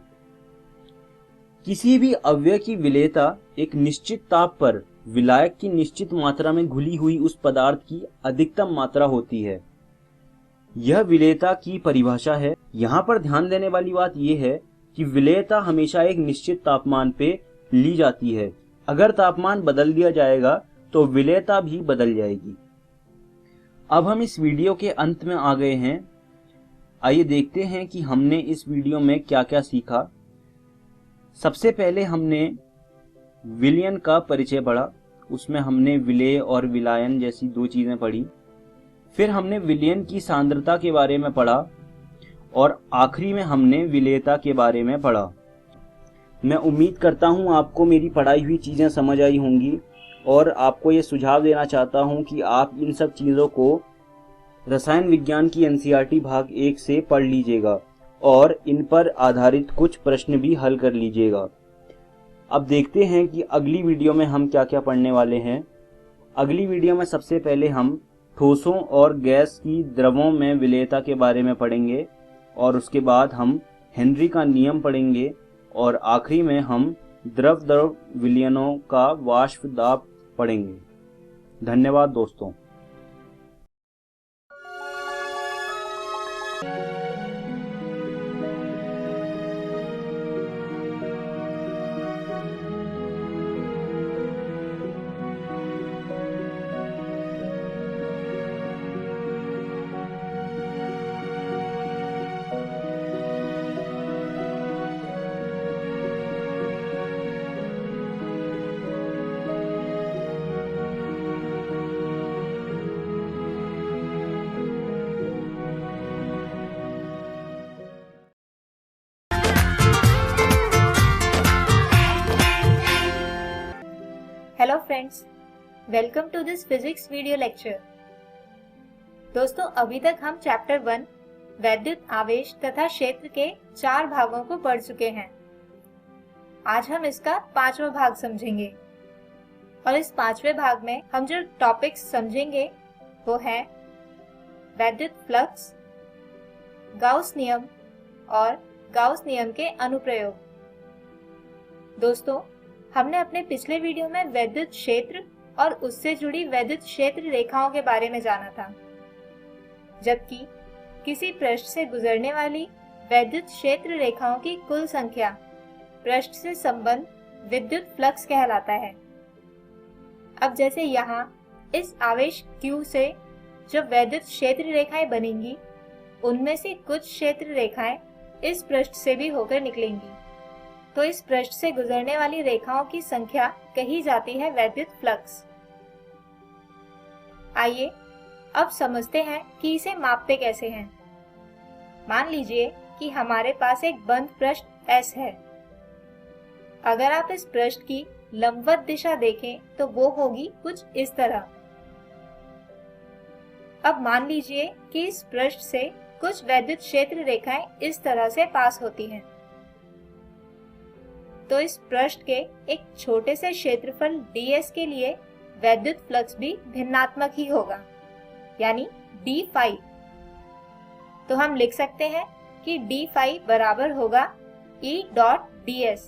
किसी भी अवयव की विलेयता एक निश्चित ताप पर विलायक की निश्चित मात्रा में घुली हुई उस पदार्थ की अधिकतम मात्रा होती है। यह विलेयता की परिभाषा है। यहाँ पर ध्यान देने वाली बात यह है कि विलेयता हमेशा एक निश्चित तापमान पे ली जाती है। अगर तापमान बदल दिया जाएगा तो विलेयता भी बदल जाएगी। अब हम इस वीडियो के अंत में आ गए हैं। आइए देखते हैं कि हमने इस वीडियो में क्या क्या सीखा। सबसे पहले हमने विलयन का परिचय पढ़ा, उसमें हमने विलेय और विलायन जैसी 2 चीजें पढ़ी। फिर हमने विलयन की सांद्रता के बारे में पढ़ा और आखिरी में हमने विलेयता के बारे में पढ़ा। मैं उम्मीद करता हूं आपको मेरी पढ़ाई हुई चीजें समझ आई होंगी और आपको ये सुझाव देना चाहता हूँ कि आप इन सब चीज़ों को रसायन विज्ञान की एनसीईआरटी भाग 1 से पढ़ लीजिएगा और इन पर आधारित कुछ प्रश्न भी हल कर लीजिएगा। अब देखते हैं कि अगली वीडियो में हम क्या क्या पढ़ने वाले हैं। अगली वीडियो में सबसे पहले हम ठोसों और गैस की द्रवों में विलेयता के बारे में पढ़ेंगे और उसके बाद हम हेनरी का नियम पढ़ेंगे और आखिरी में हम द्रव द्रव विलयनों का वाष्प दाब पढ़ेंगे। धन्यवाद दोस्तों। Hello friends, welcome to this physics video lecture. दोस्तों, अभी तक हम चैप्टर 1 वैद्युत आवेश तथा क्षेत्र के 4 भागों को पढ़ चुके हैं। आज हम इसका 5वां भाग समझेंगे और इस 5वें भाग में हम जो टॉपिक्स समझेंगे वो है वैद्युत फ्लक्स, गाउस नियम और गाउस नियम के अनुप्रयोग। दोस्तों, हमने अपने पिछले वीडियो में वैद्युत क्षेत्र और उससे जुड़ी वैद्युत क्षेत्र रेखाओं के बारे में जाना था, जबकि किसी पृष्ठ से गुजरने वाली वैद्युत क्षेत्र रेखाओं की कुल संख्या पृष्ठ से संबंध विद्युत फ्लक्स कहलाता है। अब जैसे यहाँ इस आवेश Q से जो वैद्युत क्षेत्र रेखाएं बनेंगी, उनमें से कुछ क्षेत्र रेखाएं इस पृष्ठ से भी होकर निकलेंगी, तो इस पृष्ठ से गुजरने वाली रेखाओं की संख्या कही जाती है वैद्युत फ्लक्स। आइए अब समझते हैं कि इसे मापते कैसे हैं। मान लीजिए कि हमारे पास एक बंद पृष्ठ S है। अगर आप इस पृष्ठ की लंबवत दिशा देखें तो वो होगी कुछ इस तरह। अब मान लीजिए कि इस पृष्ठ से कुछ वैद्युत क्षेत्र रेखाएं इस तरह से पास होती हैं, तो इस पृष्ठ के एक छोटे से क्षेत्रफल ds के लिए वैद्युत फ्लक्स भी भिन्नात्मक ही होगा, यानी d फाई। तो हम लिख सकते हैं कि d फाई बराबर होगा E डॉट ds।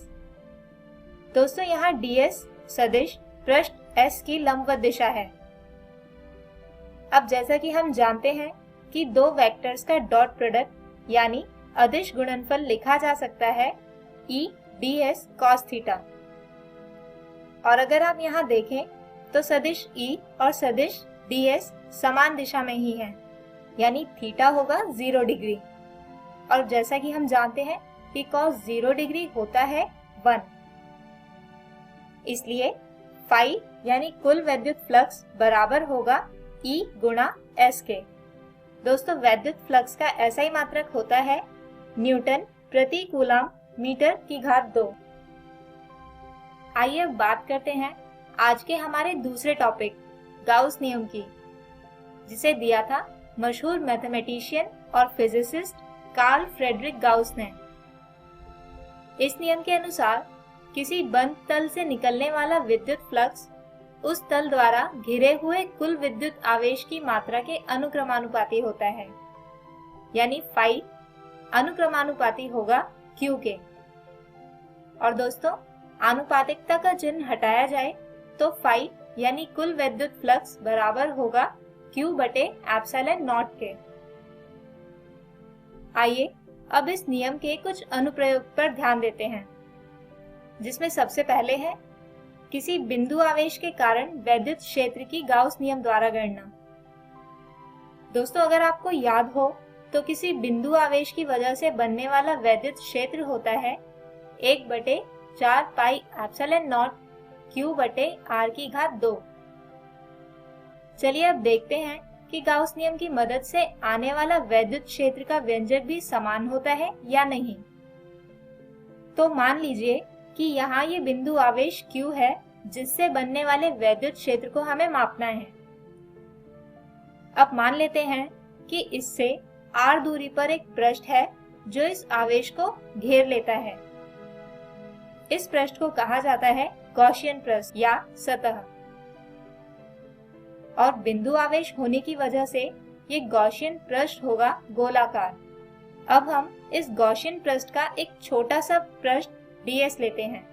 दोस्तों, यहाँ ds सदिश पृष्ठ S की लंबवत दिशा है। अब जैसा कि हम जानते हैं कि दो वेक्टर्स का डॉट प्रोडक्ट यानी अदिश गुणनफल लिखा जा सकता है E ds cos थीटा। और अगर आप यहाँ देखें तो सदिश E और सदिश ds समान दिशा में ही हैं, यानी थीटा होगा 0 डिग्री। और जैसा कि हम जानते हैं कि cos 0 डिग्री होता है 1, इसलिए फाई यानी कुल वैद्युत फ्लक्स बराबर होगा E गुणा S के। दोस्तों, वैद्युत फ्लक्स का ऐसा ही मात्रक होता है न्यूटन प्रति कूलम मीटर की घात 2। आइए अब बात करते हैं आज के हमारे दूसरे टॉपिक गाउस नियम की, जिसे दिया था मशहूर मैथमेटिशियन और फिजिसिस्ट कार्ल फ्रेडरिक गाउस ने। इस नियम के अनुसार किसी बंद तल से निकलने वाला विद्युत फ्लक्स उस तल द्वारा घिरे हुए कुल विद्युत आवेश की मात्रा के अनुक्रमानुपाती होता है, यानी फाई अनुक्रमानुपाती होगा Q के। और दोस्तों, आनुपातिकता का चिन्ह हटाया जाए तो फाई यानी कुल विद्युत फ्लक्स बराबर होगा Q बटे एप्सिलॉन नॉट के। आइए अब इस नियम के कुछ अनुप्रयोग पर ध्यान देते हैं, जिसमें सबसे पहले है किसी बिंदु आवेश के कारण वैद्युत क्षेत्र की गाउस नियम द्वारा गणना। दोस्तों, अगर आपको याद हो तो किसी बिंदु आवेश की वजह से बनने वाला वैद्युत क्षेत्र होता है 1/4 पाई एप्सिलॉन नॉट Q बटे R की घात 2। चलिए अब देखते हैं कि गाउस नियम की मदद से आने वाला वैद्युत क्षेत्र का व्यंजक भी समान होता है या नहीं। तो मान लीजिए कि यहाँ ये बिंदु आवेश Q है जिससे बनने वाले वैद्युत क्षेत्र को हमें मापना है। अब मान लेते हैं कि इससे r दूरी पर एक पृष्ठ है जो इस आवेश को घेर लेता है। इस पृष्ठ को कहा जाता है गॉसियन पृष्ठ या सतह, और बिंदु आवेश होने की वजह से ये गॉसियन पृष्ठ होगा गोलाकार। अब हम इस गॉसियन पृष्ठ का एक छोटा सा पृष्ठ ds लेते हैं,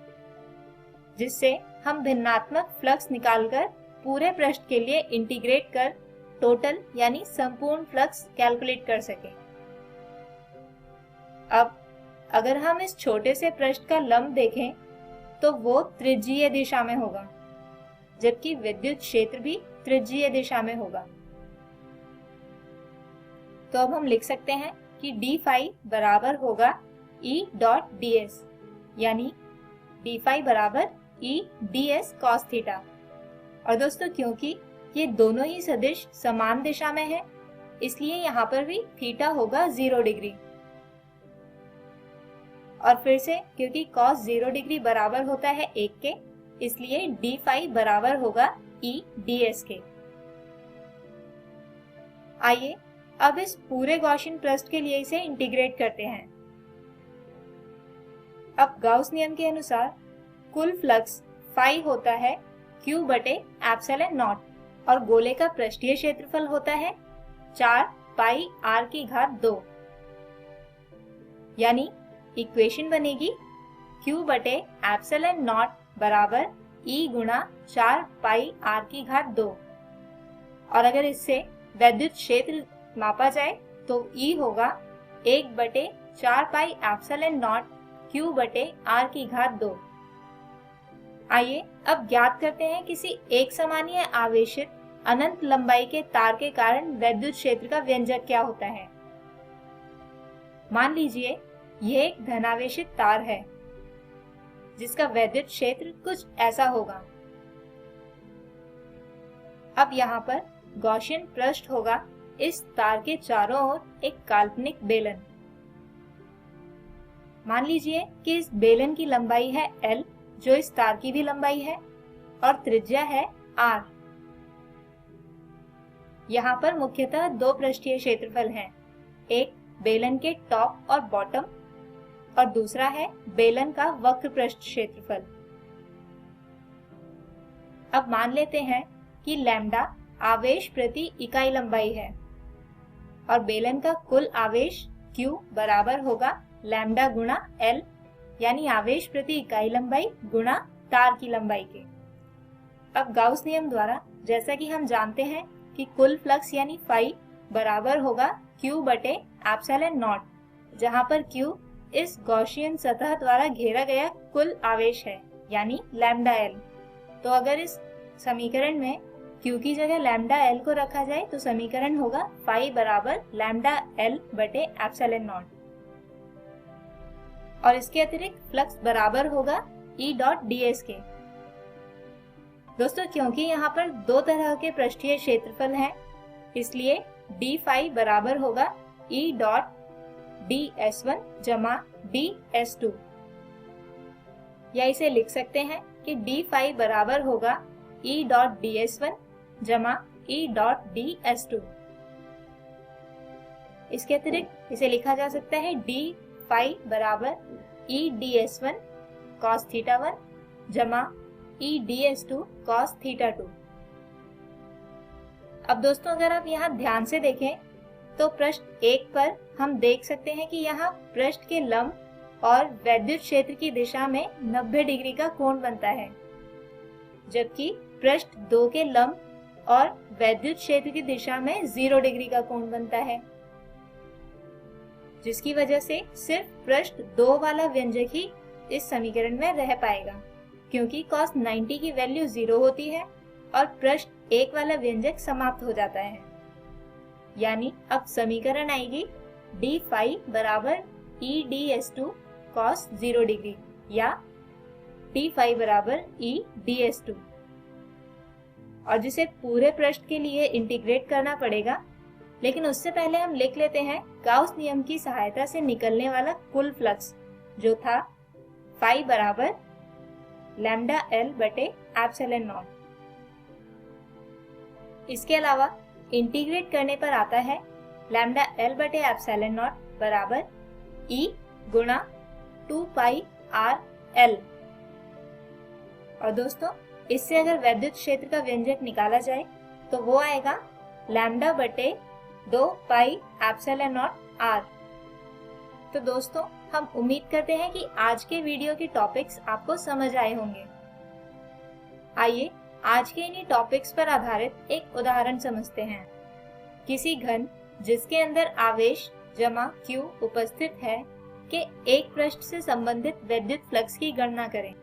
जिससे हम भिन्नात्मक फ्लक्स निकालकर पूरे पृष्ठ के लिए इंटीग्रेट कर टोटल यानी संपूर्ण फ्लक्स कैलकुलेट कर सकें। अब अगर हम इस छोटे से पृष्ठ का लंब देखें तो वो त्रिज्यीय दिशा में होगा, जबकि विद्युत क्षेत्र भी त्रिज्यीय दिशा में होगा। तो अब हम लिख सकते हैं कि d फाई बराबर होगा E डॉट ds, यानी d फाई बराबर E ds cos थीटा। और दोस्तों क्योंकि ये दोनों ही सदिश समान दिशा में है, इसलिए यहाँ पर भी थीटा होगा 0 डिग्री। और फिर से क्योंकि cos 0 डिग्री बराबर होता है 1 के, इसलिए d फाई बराबर होगा E ds के। आइए अब इस पूरे गॉसियन पृष्ठ के लिए इसे इंटीग्रेट करते हैं। अब गाउस नियम के अनुसार कुल फ्लक्स फाई होता है Q बटे एप्सिलॉन नॉट, और गोले का पृष्ठीय क्षेत्रफल होता है 4 पाई r की घात 2, यानी इक्वेशन बनेगी Q बटे एप्सिलॉन नॉट बराबर E गुणा 4 पाई r की घात 2। और अगर इससे वैद्युत क्षेत्र मापा जाए तो E होगा 1 बटे 4 पाई एप्सिलॉन नॉट Q बटे r की घात 2। आइए अब ज्ञात करते हैं किसी एक समानीय आवेशित अनंत लंबाई के तार के कारण वैद्युत क्षेत्र का व्यंजक क्या होता है। मान लीजिए यह एक धनावेशित तार है जिसका वैद्युत क्षेत्र कुछ ऐसा होगा। अब यहाँ पर गॉसियन पृष्ठ होगा इस तार के चारों ओर एक काल्पनिक बेलन। मान लीजिए कि इस बेलन की लंबाई है L, जो इस तार की भी लंबाई है, और त्रिज्या है R। यहाँ पर मुख्यतः दो पृष्ठीय क्षेत्रफल हैं, एक बेलन के टॉप और बॉटम, और दूसरा है बेलन का वक्र पृष्ठ क्षेत्रफल। अब मान लेते हैं कि लैम्डा आवेश प्रति इकाई लंबाई है, और बेलन का कुल आवेश Q बराबर होगा लैम्डा गुणा L, यानी आवेश प्रति इकाई लंबाई गुणा तार की लंबाई के। अब गाउस नियम द्वारा जैसा कि हम जानते हैं कि कुल फ्लक्स यानी फाई बराबर होगा Q बटे एप्सिलॉन नॉट, जहाँ पर Q इस गॉसियन सतह द्वारा घेरा गया कुल आवेश है, यानी लैम्डा L। तो अगर इस समीकरण में Q की जगह लैम्डा L को रखा जाए तो समीकरण होगा फाई बराबर लैम्डा L बटे एप्सिलॉन नॉट। और इसके अतिरिक्त फ्लक्स बराबर होगा E डॉट ds के। दोस्तों क्योंकि यहाँ पर दो तरह के पृष्ठीय क्षेत्रफल हैं, इसलिए d फाई बराबर होगा E डॉट ds1 जमा ds2, या इसे लिख सकते हैं कि d फाई बराबर होगा E डॉट ds1 जमा E डॉट ds2। इसके अतिरिक्त इसे लिखा जा सकता है d फाई बराबर E ds1 cos थीटा 1 जमा E ds2 cos थीटा 2। अब दोस्तों अगर आप यहाँ ध्यान से देखें तो पृष्ठ 1 पर हम देख सकते हैं कि यहाँ पृष्ठ के लंब और वैद्युत क्षेत्र की दिशा में 90 डिग्री का कोण बनता है, जबकि पृष्ठ 2 के लंब और वैद्युत क्षेत्र की दिशा में 0 डिग्री का कोण बनता है, जिसकी वजह से सिर्फ पृष्ठ 2 वाला व्यंजक ही इस समीकरण में रह पाएगा, क्योंकि cos 90 की वैल्यू 0 होती है और पृष्ठ 1 वाला व्यंजक समाप्त हो जाता है। यानी अब समीकरण आएगी d फाई बराबर E ds2 cos 0 डिग्री या d फाई बराबर E ds2, और जिसे पूरे पृष्ठ के लिए इंटीग्रेट करना पड़ेगा। लेकिन उससे पहले हम लिख लेते हैं गाउस नियम की सहायता से निकलने वाला कुल फ्लक्स, जो था फाई बराबर लैम्डा एल बटे एप्सिलॉन नॉट। इसके अलावा इंटीग्रेट करने पर आता है लैम्डा एल बटे एप्सिलॉन नॉट बराबर ई गुणा 2 पाई आर एल। और दोस्तों इससे अगर वैद्युत क्षेत्र का व्यंजक निकाला जाए तो वो आएगा लैम्डा बटे 2 पाई एप्सिलॉन नॉट आर। तो दोस्तों हम उम्मीद करते हैं कि आज के वीडियो के टॉपिक्स आपको समझ आए होंगे। आइए आज के इन्हीं टॉपिक्स पर आधारित एक उदाहरण समझते हैं। किसी घन जिसके अंदर आवेश जमा Q उपस्थित है के एक पृष्ठ से संबंधित वैद्युत फ्लक्स की गणना करें।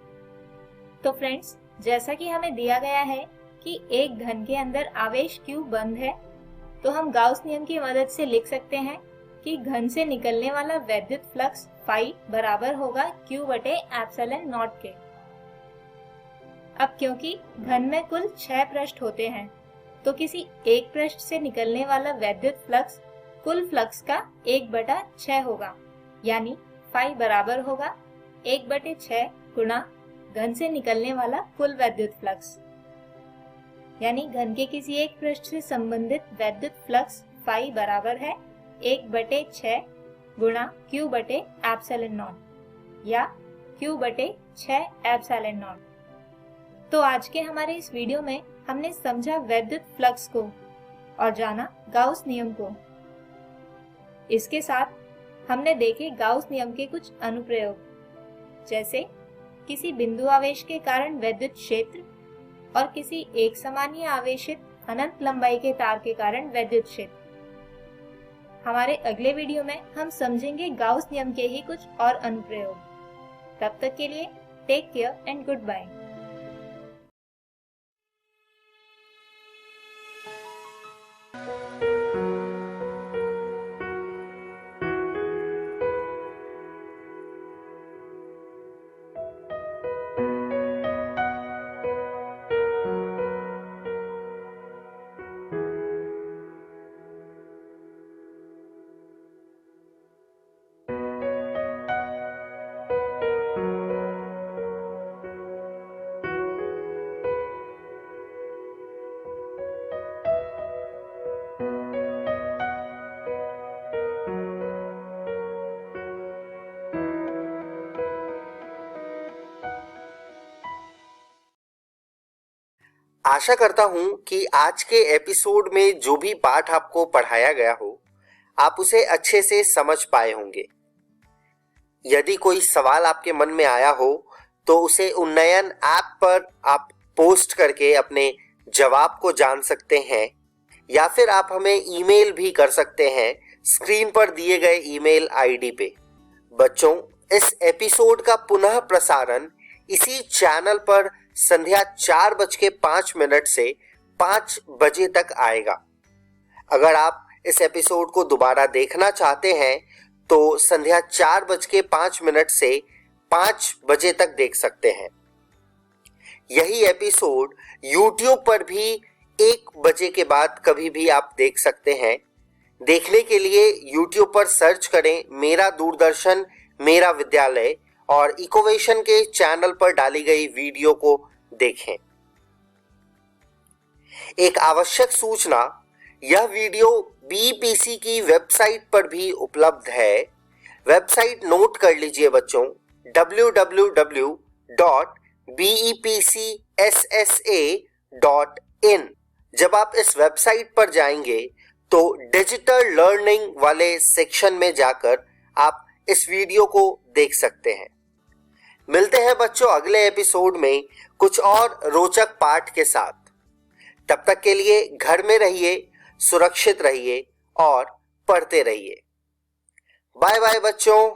तो फ्रेंड्स, जैसा कि हमें दिया गया है कि एक घन के अंदर आवेश Q बंद है, तो हम गाउस नियम की मदद से लिख सकते हैं कि घन से निकलने वाला वैद्युत फ्लक्स फाई बराबर होगा Q बटे एप्सिलॉन नॉट के। अब क्योंकि घन में कुल 6 पृष्ठ होते हैं, तो किसी एक पृष्ठ से निकलने वाला वैद्युत फ्लक्स कुल फ्लक्स का 1/6 होगा, यानी फाई बराबर होगा 1/6 गुणा घन से निकलने वाला कुल वैद्युत फ्लक्स। यानी घन के किसी एक पृष्ठ से संबंधित वैद्युत फ्लक्स फाई बराबर है 1/6 गुणा Q बटे एप्सिलॉन नॉट या Q बटे 6 एप्सिलॉन नॉट। तो आज के हमारे इस वीडियो में हमने समझा वैद्युत फ्लक्स को और जाना गाउस नियम को। इसके साथ हमने देखे गाउस नियम के कुछ अनुप्रयोग, जैसे किसी बिंदु आवेश के कारण वैद्युत क्षेत्र और किसी एक समानीय आवेशित अनंत लंबाई के तार के कारण वैद्युत क्षेत्र। हमारे अगले वीडियो में हम समझेंगे गाउस नियम के ही कुछ और अनुप्रयोग। तब तक के लिए take care and good bye. आशा करता हूं कि आज के एपिसोड में जो भी पाठ आपको पढ़ाया गया हो आप उसे अच्छे से समझ पाए होंगे। यदि कोई सवाल आपके मन में आया हो तो उसे उन्नयन ऐप पर आप पोस्ट करके अपने जवाब को जान सकते हैं, या फिर आप हमें ईमेल भी कर सकते हैं स्क्रीन पर दिए गए ईमेल आईडी पे। बच्चों, इस एपिसोड का पुनः प्रसारण इसी चैनल पर संध्या 4:05 से 5 बजे तक आएगा। अगर आप इस एपिसोड को दोबारा देखना चाहते हैं तो संध्या 4:05 से 5 बजे तक देख सकते हैं। यही एपिसोड YouTube पर भी 1 बजे के बाद कभी भी आप देख सकते हैं। देखने के लिए YouTube पर सर्च करें मेरा दूरदर्शन मेरा विद्यालय और इकोवेशन के चैनल पर डाली गई वीडियो को देखें। एक आवश्यक सूचना, यह वीडियो BEPC की वेबसाइट पर भी उपलब्ध है। वेबसाइट नोट कर लीजिए बच्चों, www.bepcssa.in। जब आप इस वेबसाइट पर जाएंगे तो डिजिटल लर्निंग वाले सेक्शन में जाकर आप इस वीडियो को देख सकते हैं। मिलते हैं बच्चों अगले एपिसोड में कुछ और रोचक पाठ के साथ। तब तक के लिए घर में रहिए, सुरक्षित रहिए और पढ़ते रहिए। बाय बाय बच्चों।